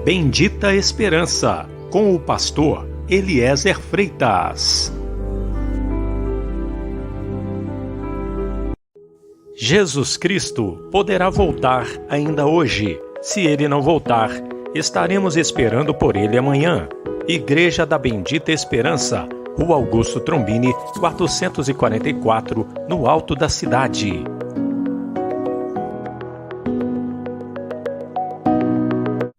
Bendita Esperança, com o pastor Eliezer Freitas. Jesus Cristo poderá voltar ainda hoje. Se ele não voltar, estaremos esperando por ele amanhã. Igreja da Bendita Esperança, Rua Augusto Trombini, 444, no alto da cidade.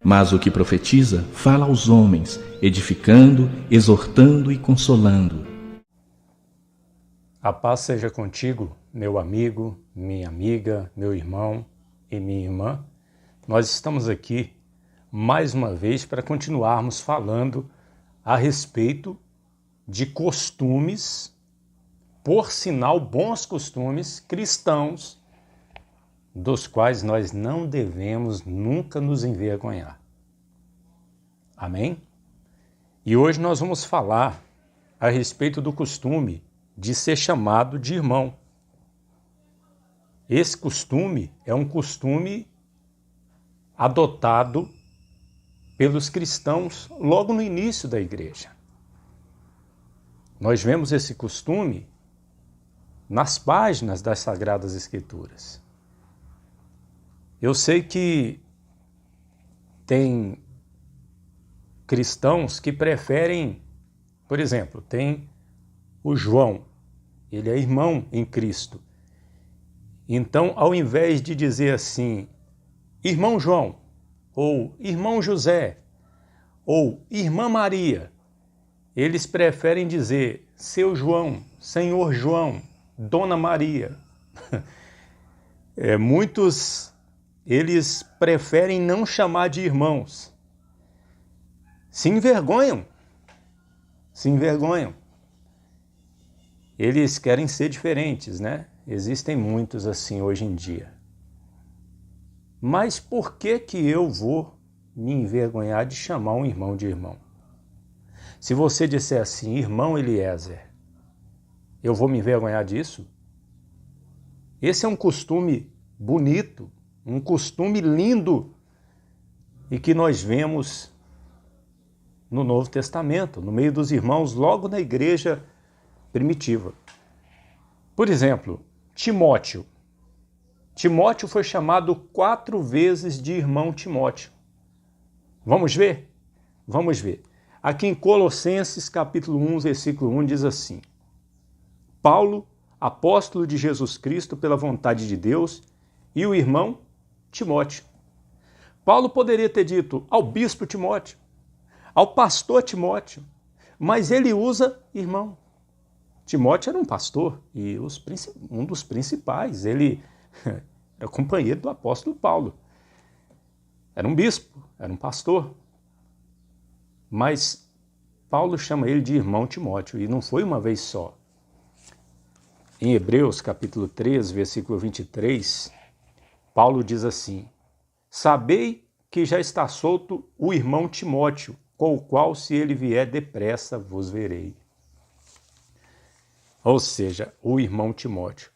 Mas o que profetiza fala aos homens, edificando, exortando e consolando. A paz seja contigo, meu amigo, minha amiga, meu irmão e minha irmã. Nós estamos aqui mais uma vez para continuarmos falando a respeito de costumes, por sinal bons costumes cristãos, dos quais nós não devemos nunca nos envergonhar. Amém? E hoje nós vamos falar a respeito do costume de ser chamado de irmão. Esse costume é um costume adotado pelos cristãos logo no início da igreja. Nós vemos esse costume nas páginas das Sagradas Escrituras. Eu sei que tem cristãos que preferem, por exemplo, tem o João, ele é irmão em Cristo. Então, ao invés de dizer assim, irmão João, ou irmão José, ou irmã Maria, eles preferem dizer seu João, senhor João, dona Maria. Muitos, eles preferem não chamar de irmãos. Se envergonham. Eles querem ser diferentes, né? Existem muitos assim hoje em dia. Mas por que eu vou me envergonhar de chamar um irmão de irmão? Se você disser assim, irmão Eliezer, eu vou me envergonhar disso? Esse é um costume bonito, um costume lindo e que nós vemos no Novo Testamento, no meio dos irmãos, logo na igreja primitiva. Por exemplo, Timóteo. Timóteo foi chamado 4 vezes de irmão Timóteo. Vamos ver? Vamos ver. Aqui em Colossenses, capítulo 1, versículo 1, diz assim: Paulo, apóstolo de Jesus Cristo pela vontade de Deus, e o irmão Timóteo. Paulo poderia ter dito ao bispo Timóteo, ao pastor Timóteo, mas ele usa irmão. Timóteo era um pastor e um dos principais, ele era companheiro do apóstolo Paulo. Era um bispo, era um pastor. Mas Paulo chama ele de irmão Timóteo, e não foi uma vez só. Em Hebreus, capítulo 3, versículo 23, Paulo diz assim: sabei que já está solto o irmão Timóteo, com o qual, se ele vier depressa, vos verei. Ou seja, o irmão Timóteo.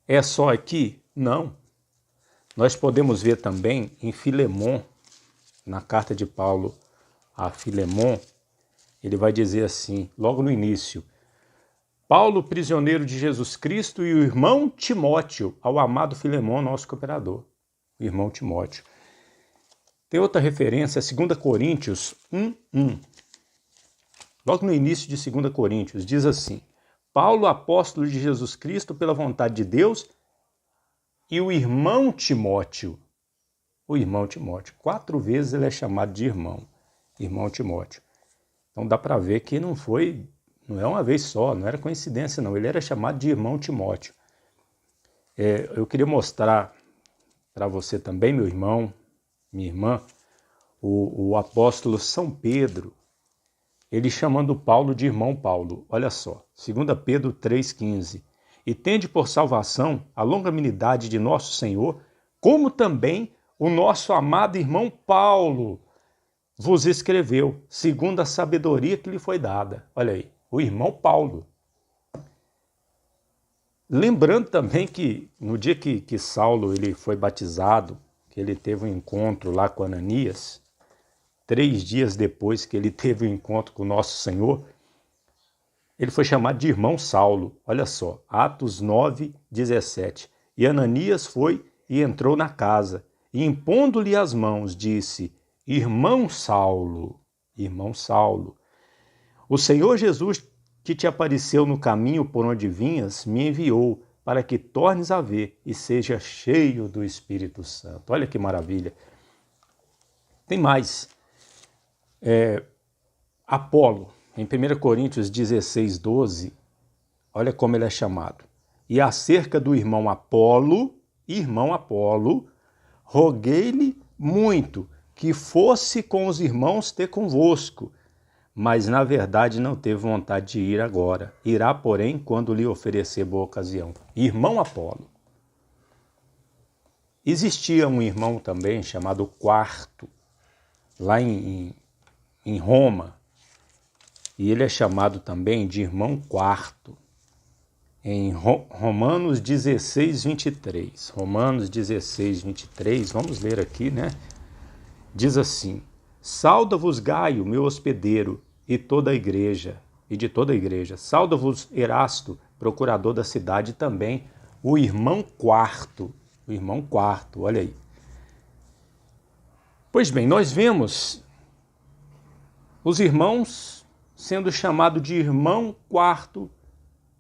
É só aqui? Não. Nós podemos ver também em Filemon, na carta de Paulo a Filemon, ele vai dizer assim, logo no início: Paulo, prisioneiro de Jesus Cristo, e o irmão Timóteo, ao amado Filemon, nosso cooperador. O irmão Timóteo. Tem outra referência, 2 Coríntios 1:1. Logo no início de 2 Coríntios, diz assim: Paulo, apóstolo de Jesus Cristo, pela vontade de Deus, e o irmão Timóteo. O irmão Timóteo. 4 vezes ele é chamado de irmão Timóteo. Então dá para ver que não é uma vez só, não era coincidência não, ele era chamado de irmão Timóteo. Eu queria mostrar para você também, meu irmão, minha irmã, o apóstolo São Pedro, ele chamando Paulo de irmão Paulo. Olha só, 2 Pedro 3,15. E tende por salvação a longanimidade de nosso Senhor, como também o nosso amado irmão Paulo vos escreveu, segundo a sabedoria que lhe foi dada. Olha aí, o irmão Paulo. Lembrando também que no dia que Saulo ele foi batizado, que ele teve um encontro lá com Ananias, 3 dias depois que ele teve o encontro com o nosso Senhor, ele foi chamado de irmão Saulo. Olha só, Atos 9, 17. E Ananias foi e entrou na casa, e impondo-lhe as mãos, disse: Irmão Saulo, o Senhor Jesus, que te apareceu no caminho por onde vinhas, me enviou para que tornes a ver e seja cheio do Espírito Santo. Olha que maravilha. Tem mais. Apolo, em 1 Coríntios 16, 12, olha como ele é chamado. E acerca do irmão Apolo, roguei-lhe muito que fosse com os irmãos ter convosco, mas na verdade não teve vontade de ir agora. Irá, porém, quando lhe oferecer boa ocasião. Irmão Apolo. Existia um irmão também chamado Quarto, lá em Roma, e ele é chamado também de irmão Quarto, em Romanos 16, 23. Romanos 16, 23, vamos ler aqui, né? Diz assim: Sauda-vos Gaio, meu hospedeiro, e de toda a igreja. Sauda-vos Erasto, procurador da cidade, também o irmão Quarto, olha aí. Pois bem, nós vemos os irmãos sendo chamados de irmão Quarto,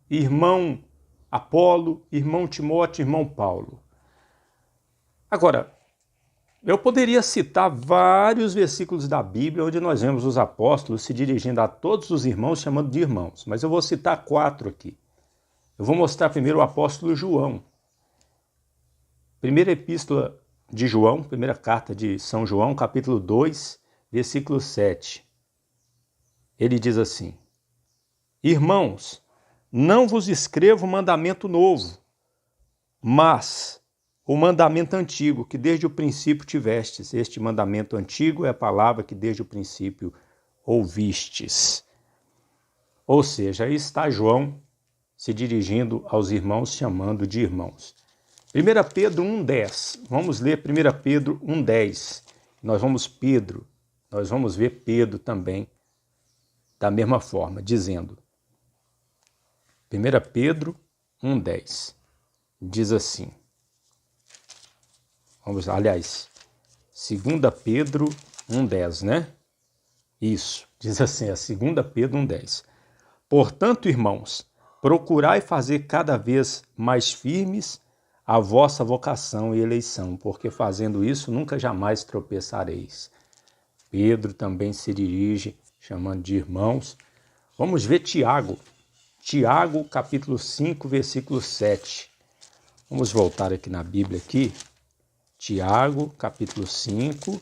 irmão Apolo, irmão Timóteo, irmão Paulo. Agora, eu poderia citar vários versículos da Bíblia onde nós vemos os apóstolos se dirigindo a todos os irmãos chamando de irmãos, mas eu vou citar 4 aqui. Eu vou mostrar primeiro o apóstolo João. Primeira epístola de João, primeira carta de São João, capítulo 2, versículo 7. Ele diz assim: Irmãos, não vos escrevo mandamento novo, mas o mandamento antigo, que desde o princípio tivestes. Este mandamento antigo é a palavra que desde o princípio ouvistes. Ou seja, aí está João se dirigindo aos irmãos, chamando de irmãos. 1 Pedro 1,10. Vamos ler 1 Pedro 1,10. Nós vamos ver Pedro também da mesma forma, dizendo. 1 Pedro 1,10. Diz assim. Vamos lá, aliás, 2 Pedro 1,10, né? Isso, diz assim, a 2 Pedro 1,10. Portanto, irmãos, procurai fazer cada vez mais firmes a vossa vocação e eleição, porque fazendo isso nunca jamais tropeçareis. Pedro também se dirige, chamando de irmãos. Vamos ver Tiago. Tiago, capítulo 5, versículo 7. Vamos voltar aqui na Bíblia aqui. Tiago, capítulo 5,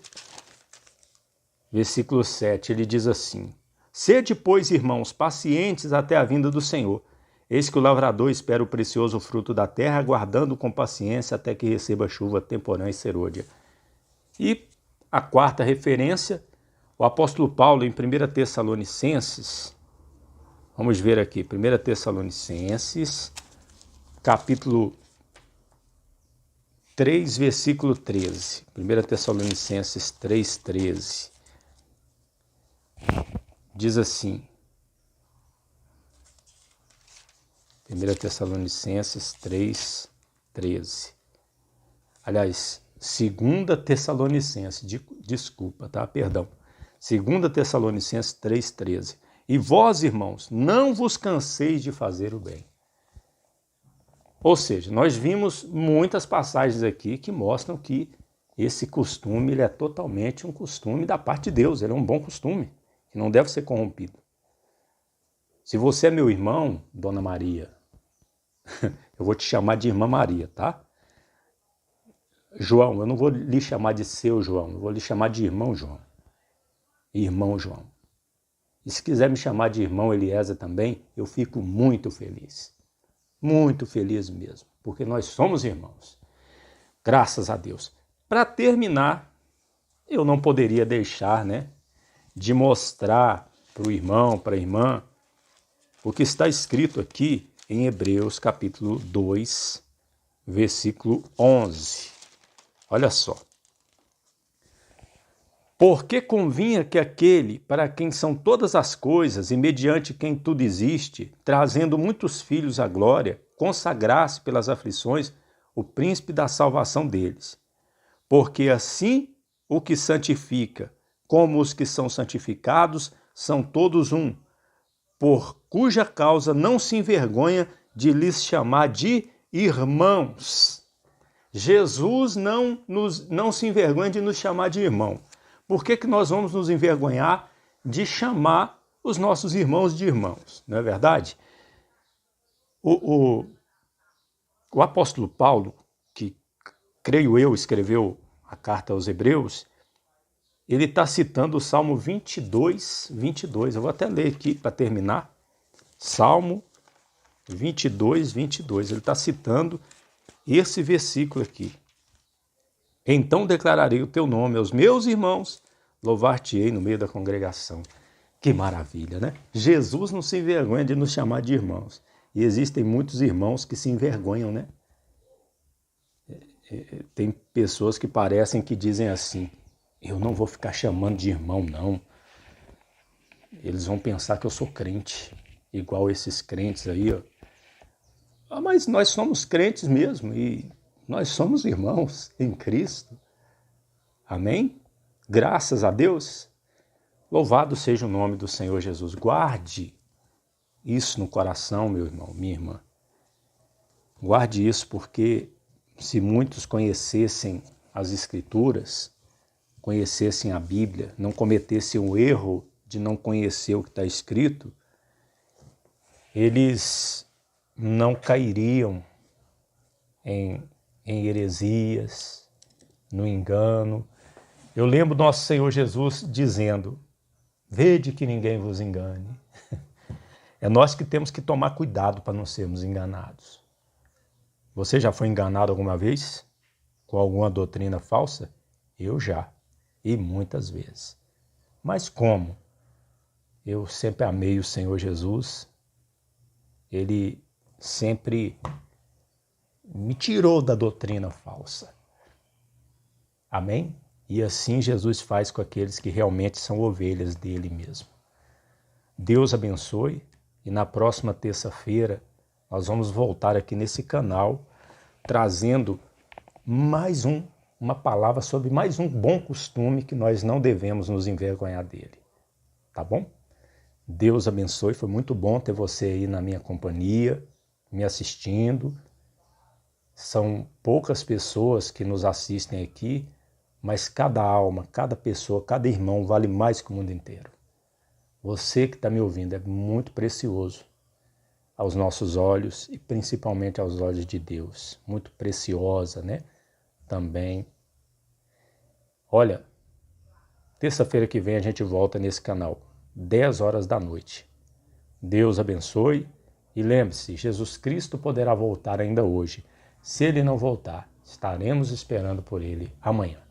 versículo 7, ele diz assim: Sede, pois, irmãos, pacientes até a vinda do Senhor. Eis que o lavrador espera o precioso fruto da terra, aguardando com paciência até que receba chuva temporã e serôdia. E a quarta referência, o apóstolo Paulo em 1 Tessalonicenses, vamos ver aqui, 1 Tessalonicenses, capítulo 3, versículo 13. 1 Tessalonicenses 3, 13. Diz assim. 1 Tessalonicenses 3, 13. Aliás, 2 Tessalonicenses, desculpa, tá? Perdão. 2 Tessalonicenses 3, 13. E vós, irmãos, não vos canseis de fazer o bem. Ou seja, nós vimos muitas passagens aqui que mostram que esse costume ele é totalmente um costume da parte de Deus. Ele é um bom costume, que não deve ser corrompido. Se você é meu irmão, Dona Maria, eu vou te chamar de Irmã Maria, tá? João, eu não vou lhe chamar de seu João, eu vou lhe chamar de Irmão João. Irmão João. E se quiser me chamar de Irmão Eliezer também, eu fico muito feliz. Muito feliz mesmo, porque nós somos irmãos. Graças a Deus. Para terminar, eu não poderia deixar, de mostrar para o irmão, para a irmã, o que está escrito aqui em Hebreus capítulo 2, versículo 11. Olha só. Porque convinha que aquele para quem são todas as coisas e mediante quem tudo existe, trazendo muitos filhos à glória, consagrasse pelas aflições o príncipe da salvação deles. Porque assim o que santifica, como os que são santificados, são todos um, por cuja causa não se envergonha de lhes chamar de irmãos. Jesus não se envergonha de nos chamar de irmão. Por que nós vamos nos envergonhar de chamar os nossos irmãos de irmãos? Não é verdade? O apóstolo Paulo, que creio eu escreveu a carta aos Hebreus, ele está citando o Salmo 22. Eu vou até ler aqui para terminar. Salmo 22. Ele está citando esse versículo aqui. Então declararei o teu nome aos meus irmãos, louvar-te-ei no meio da congregação. Que maravilha, né? Jesus não se envergonha de nos chamar de irmãos. E existem muitos irmãos que se envergonham, né? Tem pessoas que parecem que dizem assim: eu não vou ficar chamando de irmão, não. Eles vão pensar que eu sou crente, igual esses crentes aí, ó. Mas nós somos crentes mesmo e nós somos irmãos em Cristo. Amém? Graças a Deus. Louvado seja o nome do Senhor Jesus. Guarde isso no coração, meu irmão, minha irmã. Guarde isso, porque se muitos conhecessem as Escrituras, conhecessem a Bíblia, não cometessem o erro de não conhecer o que está escrito, eles não cairiam em heresias, no engano. Eu lembro do nosso Senhor Jesus dizendo: vede que ninguém vos engane. É nós que temos que tomar cuidado para não sermos enganados. Você já foi enganado alguma vez com alguma doutrina falsa? Eu já, e muitas vezes. Mas como? Eu sempre amei o Senhor Jesus. Ele sempre me tirou da doutrina falsa. Amém? E assim Jesus faz com aqueles que realmente são ovelhas dele mesmo. Deus abençoe, e na próxima terça-feira nós vamos voltar aqui nesse canal trazendo mais uma palavra sobre mais um bom costume que nós não devemos nos envergonhar dele. Tá bom? Deus abençoe, foi muito bom ter você aí na minha companhia, me assistindo. São poucas pessoas que nos assistem aqui, mas cada alma, cada pessoa, cada irmão vale mais que o mundo inteiro. Você que está me ouvindo é muito precioso aos nossos olhos e principalmente aos olhos de Deus. Muito preciosa, né? Também. Olha, terça-feira que vem a gente volta nesse canal, 10 horas da noite. Deus abençoe e lembre-se, Jesus Cristo poderá voltar ainda hoje. Se ele não voltar, estaremos esperando por ele amanhã.